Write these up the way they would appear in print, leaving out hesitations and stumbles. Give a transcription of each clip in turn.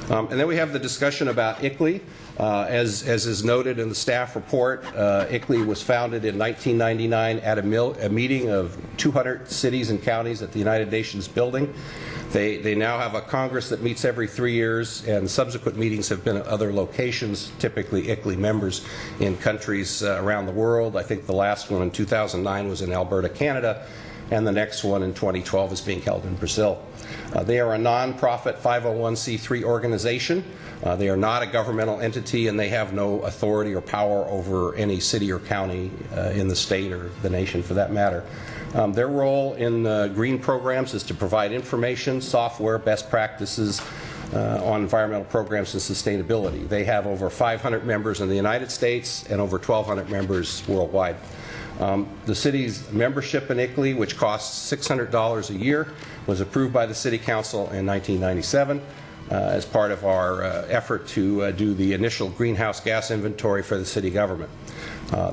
And then we have the discussion about ICLEI. As is noted in the staff report, ICLEI was founded in 1999 at a meeting of 200 cities and counties at the United Nations building. They now have a Congress that meets every 3 years, and subsequent meetings have been at other locations, typically ICLEI members in countries around the world. I think the last one in 2009 was in Alberta, Canada, and the next one in 2012 is being held in Brazil. They are a non-profit 501c3 organization. They are not a governmental entity, and they have no authority or power over any city or county in the state or the nation for that matter. Their role in green programs is to provide information, software, best practices on environmental programs and sustainability. They have over 500 members in the United States and over 1,200 members worldwide. The city's membership in ICLEI, which costs $600 a year, was approved by the City Council in 1997 as part of our effort to do the initial greenhouse gas inventory for the city government.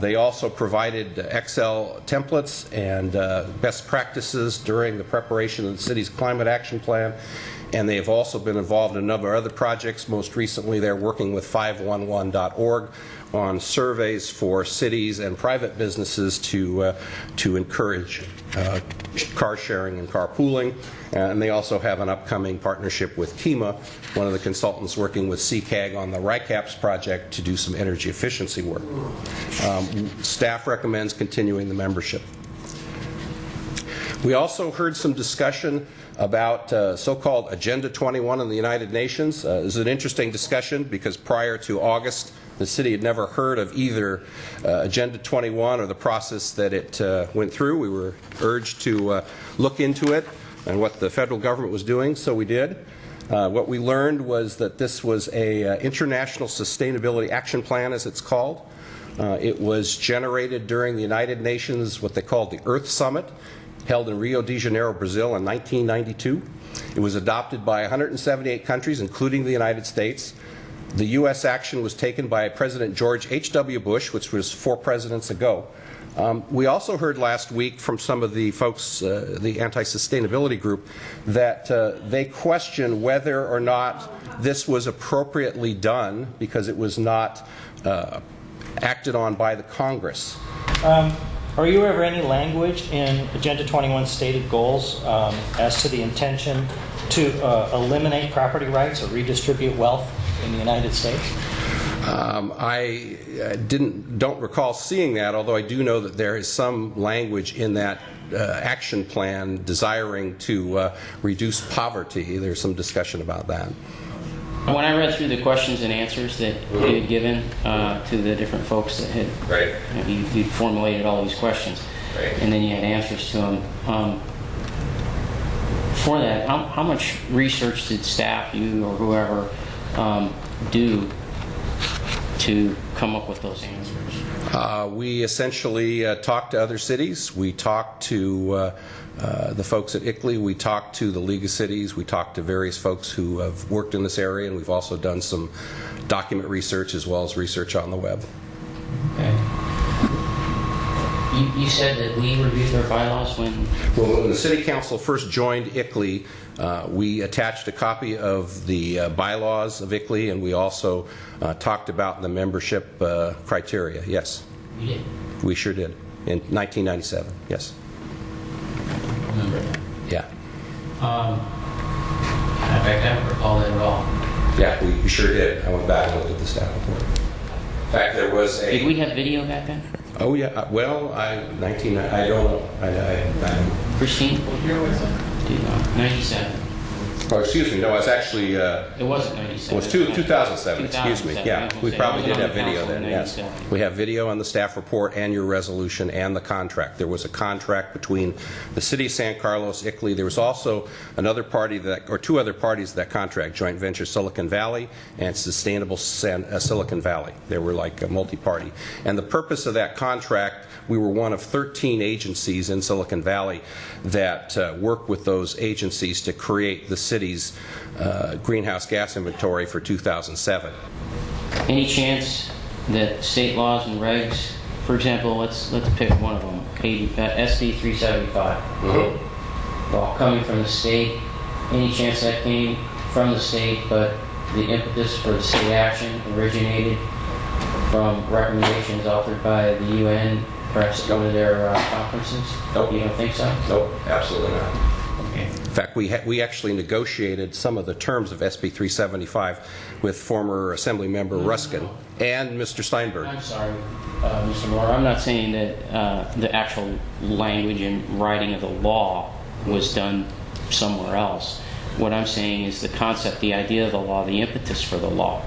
They also provided Excel templates and best practices during the preparation of the city's climate action plan, and they have also been involved in a number of other projects. Most recently, they're working with 511.org on surveys for cities and private businesses to encourage car sharing and carpooling. And they also have an upcoming partnership with KEMA, one of the consultants working with CCAG on the RICAPS project to do some energy efficiency work. Staff recommends continuing the membership. We also heard some discussion about so-called Agenda 21 in the United Nations. It was an interesting discussion because prior to August, the city had never heard of either Agenda 21 or the process that it went through. We were urged to look into it and what the federal government was doing, so we did. What we learned was that this was a International Sustainability Action Plan, as it's called. It was generated during the United Nations, what they called the Earth Summit, held in Rio de Janeiro, Brazil in 1992. It was adopted by 178 countries, including the United States. The U.S. action was taken by President George H.W. Bush, which was 4 presidents ago. We also heard last week from some of the folks, the anti-sustainability group, that they question whether or not this was appropriately done because it was not acted on by the Congress. Are you aware of any language in Agenda 21 stated goals as to the intention to eliminate property rights or redistribute wealth in the United States? I don't recall seeing that, although I do know that there is some language in that action plan desiring to reduce poverty. There's some discussion about that. When I read through the questions and answers that you had given to the different folks that had, you formulated all these questions, and then you had answers to them. For that, how much research did staff, you or whoever, do to come up with those answers? We essentially talked to other cities. We talked to the folks at ICLEI. We talked to the League of Cities. We talked to various folks who have worked in this area, and we've also done some document research as well as research on the web. Okay. You said that we reviewed their bylaws when? Well, when the City Council first joined ICLEI, we attached a copy of the bylaws of ICLEI, and we also talked about the membership criteria. Yes. You did? We sure did. In 1997, yes. Remember that? Yeah. In fact, I don't recall that at all. Yeah, we sure did. I went back and looked at the staff report. In fact, there was a... Did we have video back then? Oh, yeah. Well, I don't know. Christine? What year was it? 97. Oh, excuse me. No, it's actually... it wasn't 97. It was 2007. Excuse me. Yeah, we probably did have video then, yes. We have video on the staff report and your resolution and the contract. There was a contract between the City of San Carlos, ICLEI. There was also another party that, or 2 other parties to that contract, Joint Venture Silicon Valley and Sustainable Silicon Valley. They were like a multi-party. And the purpose of that contract, we were one of 13 agencies in Silicon Valley that work with those agencies to create the city's greenhouse gas inventory for 2007. Any chance that state laws and regs, for example, let's pick one of them, SB 375, Mm-hmm. well, coming from the state, any chance that came from the state but the impetus for the city action originated from recommendations authored by the UN, perhaps at one of their conferences? Nope. You don't think so? Nope, absolutely not. Okay. In fact, we actually negotiated some of the terms of SB 375 with former Assembly Member Ruskin and Mr. Steinberg. I'm sorry, Mr. Moura. I'm not saying that the actual language and writing of the law was done somewhere else. What I'm saying is the concept, the idea of the law, the impetus for the law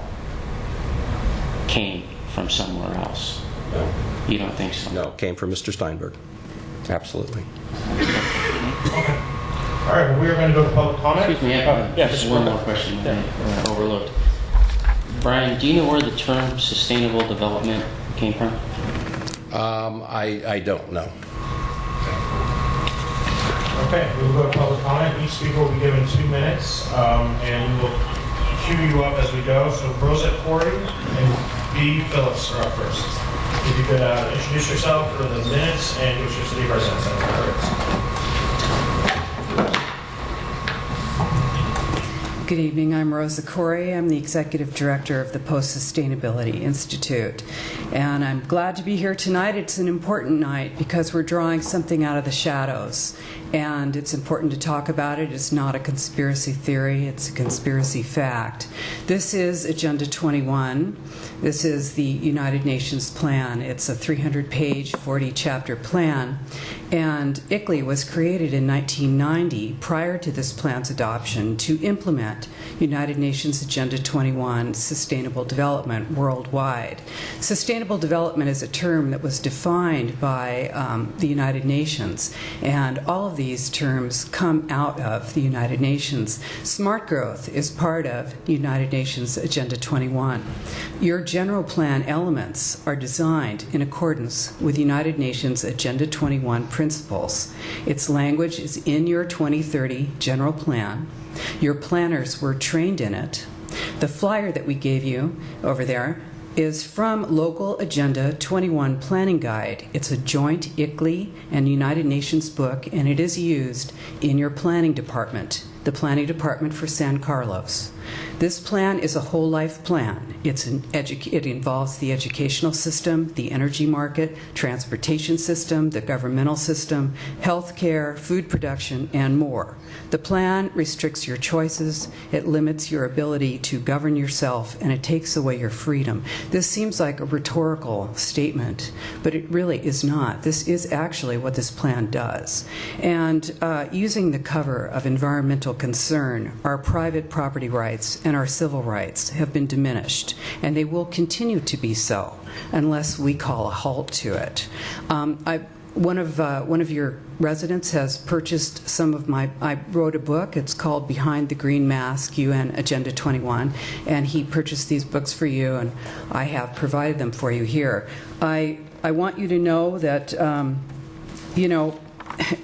came from somewhere else. No. You don't think so? No, it came from Mr. Steinberg. Absolutely. All right, well, we are going to go to public comment. Excuse me, I have just one more question I overlooked. Brian, do you know where the term sustainable development came from? I don't know. Okay, we will go to public comment. Each speaker will be given 2 minutes, and we will queue you up as we go. So Rosa Koire and B. Phillips are up first. If you could introduce yourself for the minutes and give us your city residence. Good evening, I'm Rosa Koire. I'm the Executive Director of the Post-Sustainability Institute. And I'm glad to be here tonight. It's an important night because we're drawing something out of the shadows. And it's important to talk about it. It's not a conspiracy theory, it's a conspiracy fact. This is Agenda 21. This is the United Nations plan. It's a 300-page, 40-chapter plan. And ICLEI was created in 1990, prior to this plan's adoption, to implement United Nations Agenda 21 Sustainable Development worldwide. Sustainable development is a term that was defined by the United Nations, and all of these terms come out of the United Nations. Smart growth is part of United Nations Agenda 21. Your general plan elements are designed in accordance with United Nations Agenda 21 principles. Its language is in your 2030 general plan. Your planners were trained in it. The flyer that we gave you over there is from Local Agenda 21 Planning Guide. It's a joint ICLEI and United Nations book, and it is used in your planning department, the planning department for San Carlos. This plan is a whole life plan. It involves the educational system, the energy market, transportation system, the governmental system, healthcare, food production, and more. The plan restricts your choices, it limits your ability to govern yourself, and it takes away your freedom. This seems like a rhetorical statement, but it really is not. This is actually what this plan does. And using the cover of environmental concern, our private property rights and our civil rights have been diminished, and they will continue to be so unless we call a halt to it. One of your residents has purchased some of my, I wrote a book, it's called Behind the Green Mask, UN Agenda 21, and he purchased these books for you, and I have provided them for you here. I want you to know that,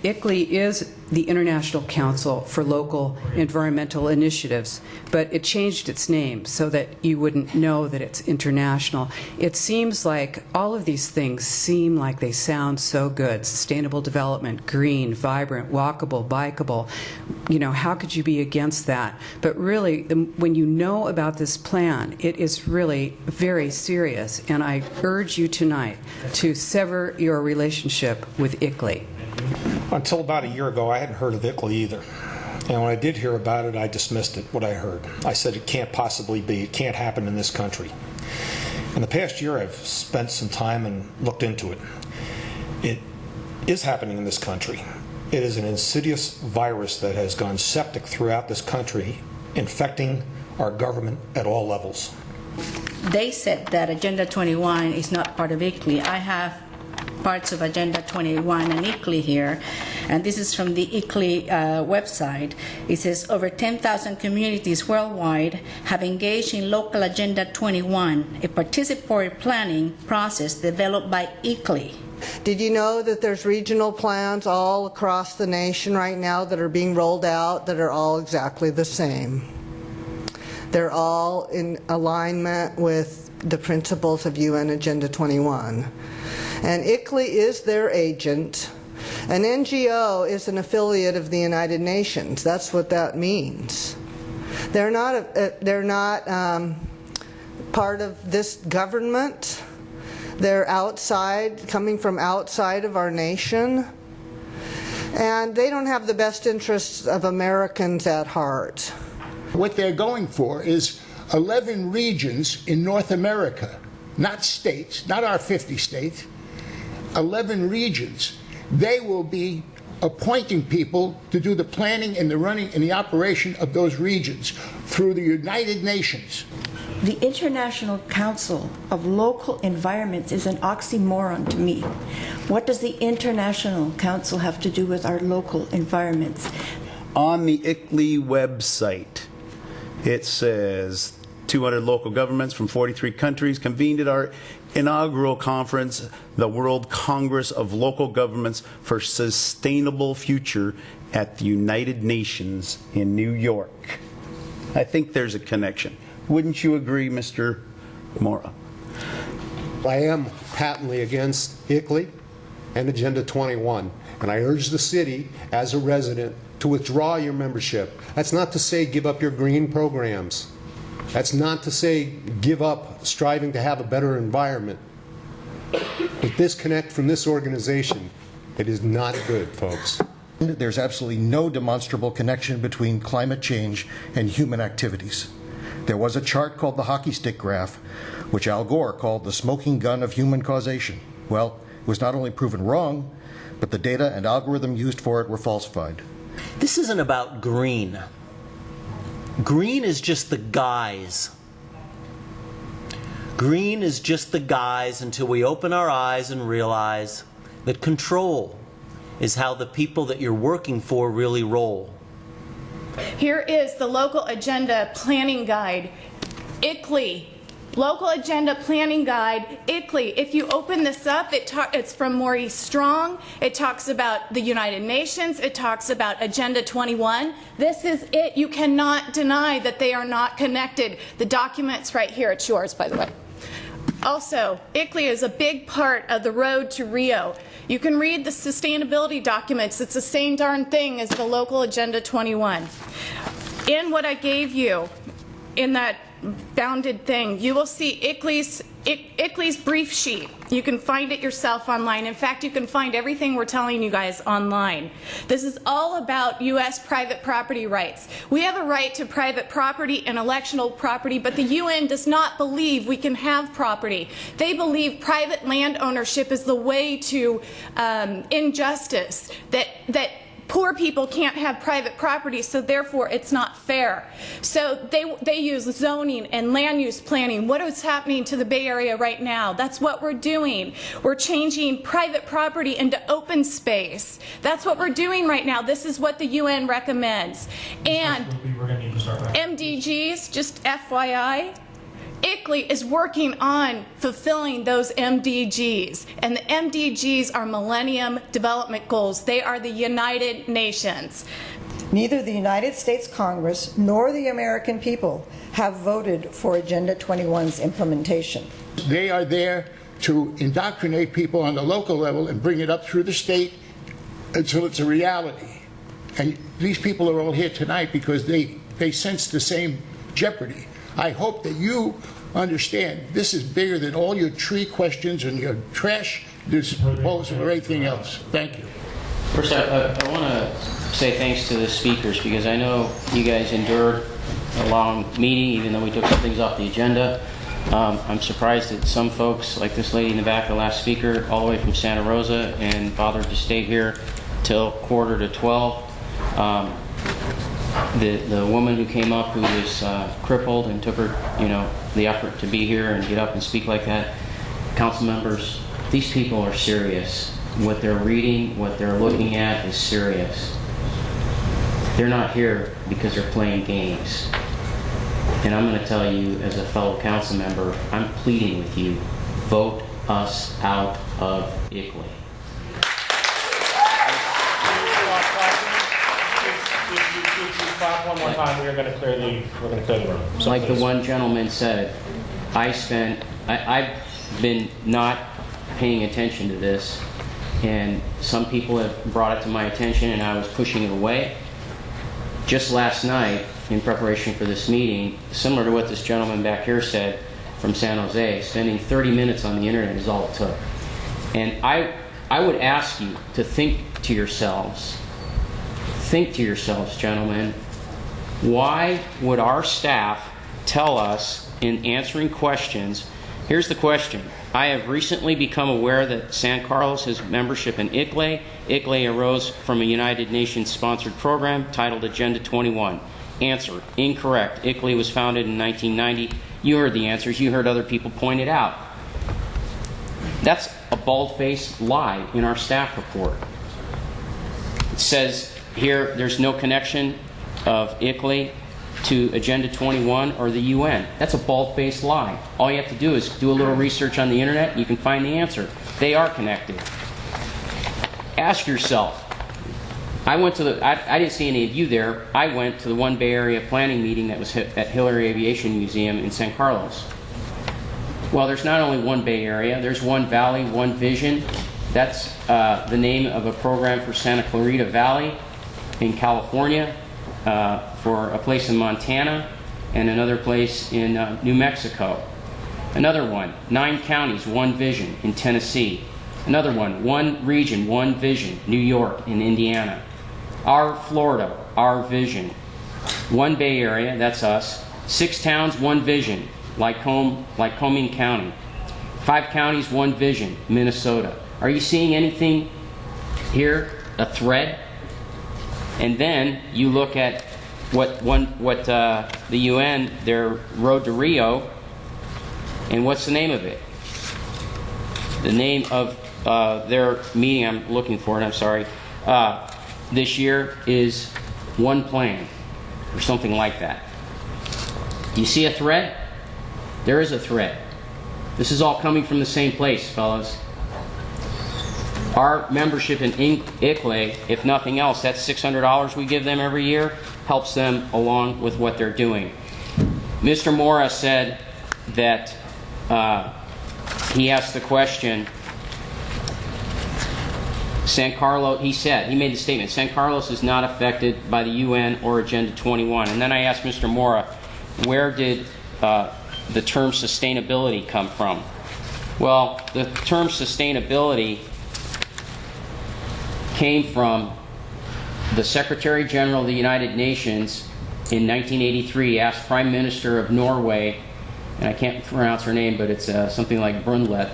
ICLEI is the International Council for Local Environmental Initiatives, but it changed its name so that you wouldn't know that it's international. It seems like all of these things seem like they sound so good. Sustainable development, green, vibrant, walkable, bikeable. How could you be against that? But really, when you know about this plan, it is really very serious, and I urge you tonight to sever your relationship with ICLEI. Until about a year ago, I hadn't heard of ICLEI either. And when I did hear about it, I dismissed it, what I heard. I said it can't possibly be, it can't happen in this country. In the past year, I've spent some time and looked into it. It is happening in this country. It is an insidious virus that has gone septic throughout this country, infecting our government at all levels. They said that Agenda 21 is not part of ICLEI. I have parts of Agenda 21 and ICLEI here, and this is from the ICLEI website. It says over 10,000 communities worldwide have engaged in Local Agenda 21, a participatory planning process developed by ICLEI. Did you know that there's regional plans all across the nation right now that are being rolled out that are all exactly the same? They're all in alignment with the principles of UN Agenda 21. And ICLEI is their agent. An NGO is an affiliate of the United Nations. That's what that means. They're not part of this government. They're outside, coming from outside of our nation. And they don't have the best interests of Americans at heart. What they're going for is 11 regions in North America, not states, not our 50 states, 11 regions. They will be appointing people to do the planning and the running and the operation of those regions through the United Nations. The International Council of Local Environments is an oxymoron to me. What does the International Council have to do with our local environments? On the ICLEI website, it says 200 local governments from 43 countries convened at our inaugural conference, the World Congress of Local Governments for Sustainable Future at the United Nations in New York. I think there's a connection. Wouldn't you agree, Mr. Moura? I am patently against ICLEI and Agenda 21, and I urge the city, as a resident, to withdraw your membership. That's not to say give up your green programs. That's not to say give up striving to have a better environment. But disconnect from this organization, it is not good, folks. There's absolutely no demonstrable connection between climate change and human activities. There was a chart called the hockey stick graph, which Al Gore called the smoking gun of human causation. Well, it was not only proven wrong, but the data and algorithm used for it were falsified. This isn't about green. Green is just the guise. Green is just the guise until we open our eyes and realize that control is how the people that you're working for really roll. Here is the Local Agenda Planning Guide, ICLEI. Local Agenda Planning Guide, ICLEI. If you open this up, it's from Maurice Strong. It talks about the United Nations. It talks about Agenda 21. This is it. You cannot deny that they are not connected. The document's right here. It's yours, by the way. Also, ICLEI is a big part of the road to Rio. You can read the sustainability documents. It's the same darn thing as the Local Agenda 21. In what I gave you, in that bounded thing, you will see ICLEI's brief sheet. You can find it yourself online. In fact, you can find everything we're telling you guys online. This is all about U.S. private property rights. We have a right to private property and intellectual property, but the UN does not believe we can have property. They believe private land ownership is the way to injustice, that poor people can't have private property, so therefore it's not fair. So they use zoning and land use planning. What is happening to the Bay Area right now? That's what we're doing. We're changing private property into open space. That's what we're doing right now. This is what the UN recommends. And MDGs, just FYI, ICLEI is working on fulfilling those MDGs, and the MDGs are Millennium Development Goals. They are the United Nations. Neither the United States Congress nor the American people have voted for Agenda 21's implementation. They are there to indoctrinate people on the local level and bring it up through the state until it's a reality. And these people are all here tonight because they sense the same jeopardy. I hope that you understand this is bigger than all your tree questions and your trash disposal or anything else. Thank you. First, I want to say thanks to the speakers, because I know you guys endured a long meeting even though we took some things off the agenda. I'm surprised that some folks, like this lady in the back, the last speaker, all the way from Santa Rosa, and bothered to stay here till 11:45. The woman who came up who was crippled and took her, the effort to be here and get up and speak like that. Council members, these people are serious. What they're reading, what they're looking at is serious. They're not here because they're playing games. And I'm going to tell you, as a fellow council member, I'm pleading with you, vote us out of ICLEI. Clap one more time. We're going to clear the room. So like please. The one gentleman said, I've been not paying attention to this, and some people have brought it to my attention and I was pushing it away. Just last night, in preparation for this meeting, similar to what this gentleman back here said from San Jose. Spending 30 minutes on the internet is all it took. And I would ask you to think to yourselves, gentlemen, why would our staff tell us in answering questions? Here's the question. I have recently become aware that San Carlos has membership in ICLEI. ICLEI arose from a United Nations sponsored program titled Agenda 21. Answer, incorrect. ICLEI was founded in 1990. You heard the answers. You heard other people point it out. That's a bald-faced lie in our staff report. It says here there's no connection of ICLEI to Agenda 21 or the UN. That's a bald-faced lie. All you have to do is do a little research on the internet and you can find the answer. They are connected. Ask yourself. I didn't see any of you there. I went to the One Bay Area planning meeting that was at Hillary Aviation Museum in San Carlos. Well, there's not only one Bay Area, there's one Valley, one Vision. That's the name of a program for Santa Clarita Valley in California, for a place in Montana, and another place in New Mexico. Another one, 9 counties, one Vision in Tennessee. Another one region, one Vision, New York and Indiana. Our Florida, our Vision. One Bay Area, that's us. 6 towns, one Vision, Lycoming County. 5 counties, one Vision, Minnesota. Are you seeing anything here, a thread? And then you look at what the UN, their Road to Rio, and what's the name of it? The name of their meeting, I'm looking for it, I'm sorry, this year is One Plan, or something like that. Do you see a thread? There is a thread. This is all coming from the same place, fellas. Our membership in ICLEI, if nothing else, that's $600 we give them every year, helps them along with what they're doing. Mr. Moura said that he asked the question, he made the statement, San Carlos is not affected by the UN or Agenda 21. And then I asked Mr. Moura, where did the term sustainability come from? Well, the term sustainability came from the Secretary General of the United Nations in 1983 asked Prime Minister of Norway, and I can't pronounce her name, but it's something like Brundtland,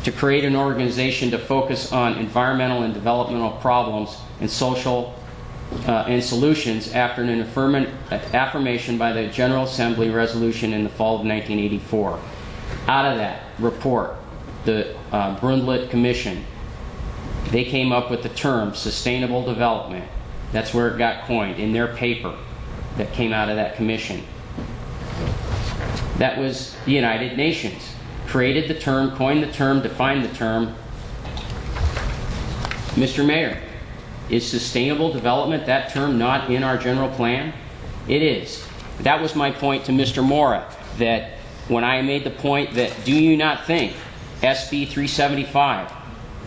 to create an organization to focus on environmental and developmental problems and social and solutions after an affirmation by the General Assembly resolution in the fall of 1984. Out of that report, the Brundtland Commission, they came up with the term sustainable development. That's where it got coined, in their paper that came out of that commission. That was the United Nations. Created the term, coined the term, defined the term. Mr. Mayor, is sustainable development, that term, not in our general plan? It is. That was my point to Mr. Moura, that when I made the point that, do you not think SB 375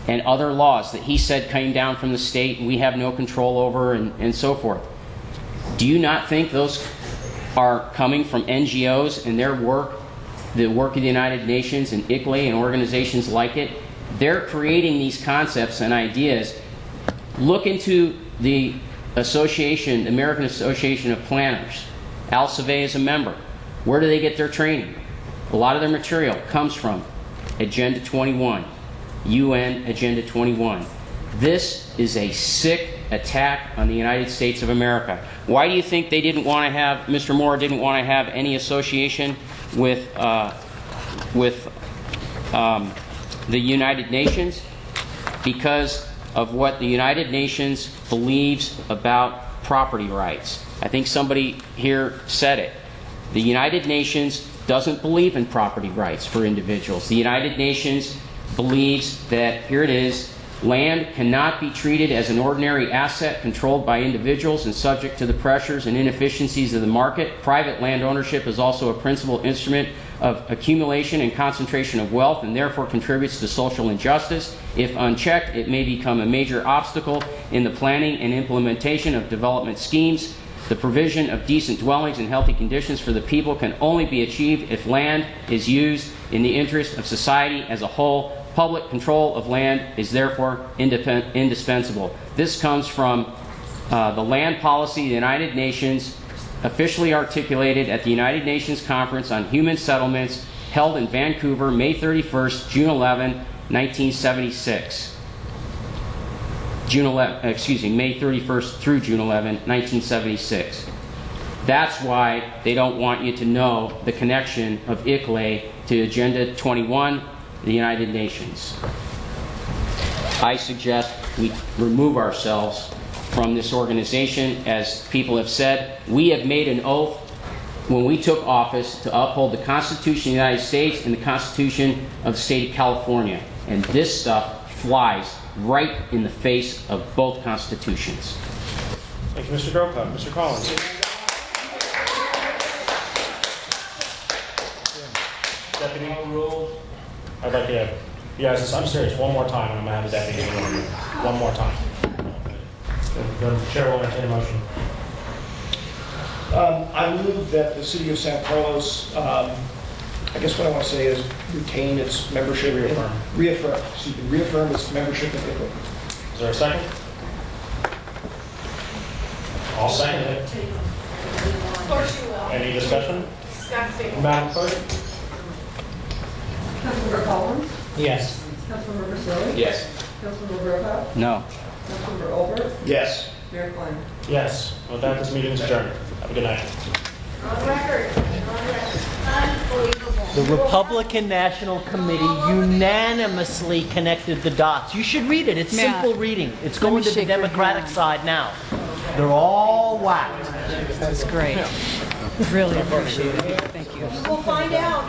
and other laws that he said came down from the state and we have no control over and so forth, do you not think those are coming from NGOs and their work, the work of the United Nations and ICLEI and organizations like it? They're creating these concepts and ideas. Look into the association, the American Association of Planners. Al Savay is a member. Where do they get their training? A lot of their material comes from Agenda 21, UN Agenda 21. This is a sick attack on the United States of America. Why do you think they didn't want to have, Mr. Moore didn't want to have any association with the United Nations? Because of what the United Nations believes about property rights. I think somebody here said it. The United Nations doesn't believe in property rights for individuals. The United Nations believes that, here it is, land cannot be treated as an ordinary asset controlled by individuals and subject to the pressures and inefficiencies of the market. Private land ownership is also a principal instrument of accumulation and concentration of wealth and therefore contributes to social injustice. If unchecked, it may become a major obstacle in the planning and implementation of development schemes. The provision of decent dwellings and healthy conditions for the people can only be achieved if land is used in the interest of society as a whole. Public control of land is therefore indispensable. This comes from the land policy of the United Nations, officially articulated at the United Nations Conference on Human Settlements held in Vancouver, May 31st, June 11, 1976. May 31st through June 11, 1976. That's why they don't want you to know the connection of ICLEI to Agenda 21, the United Nations. I suggest we remove ourselves from this organization. As people have said, we have made an oath when we took office to uphold the Constitution of the United States and the Constitution of the State of California. And this stuff flies right in the face of both constitutions. Thank you, Mr. Grocott. Mr. Collins. Deputy rule. I'd like to, yes, I'm serious. One more time, and I'm going to have the deputy rule. One more time. The chair will entertain a motion. I move that the city of San Carlos, I guess what I want to say is retain its membership. Reaffirm its membership in ICLEI. Is there a second? I'll second it. Of course you will. Any discussion? Disgusting. Madam Clerk? Councilmember Collins? Yes. Councilmember Basilli? Yes. Councilmember Grocott? No. Councilmember Olbert? Yes. Mayor Klein? Yes. With that, this meeting is adjourned. Have a good night. On record. Unbelievable. The Republican National Committee unanimously connected the dots. You should read it. It's Matt, simple reading. It's let me going to the shake your Democratic hand. side now. They're all whacked. That's great. Really appreciate it. Thank you. We'll find out.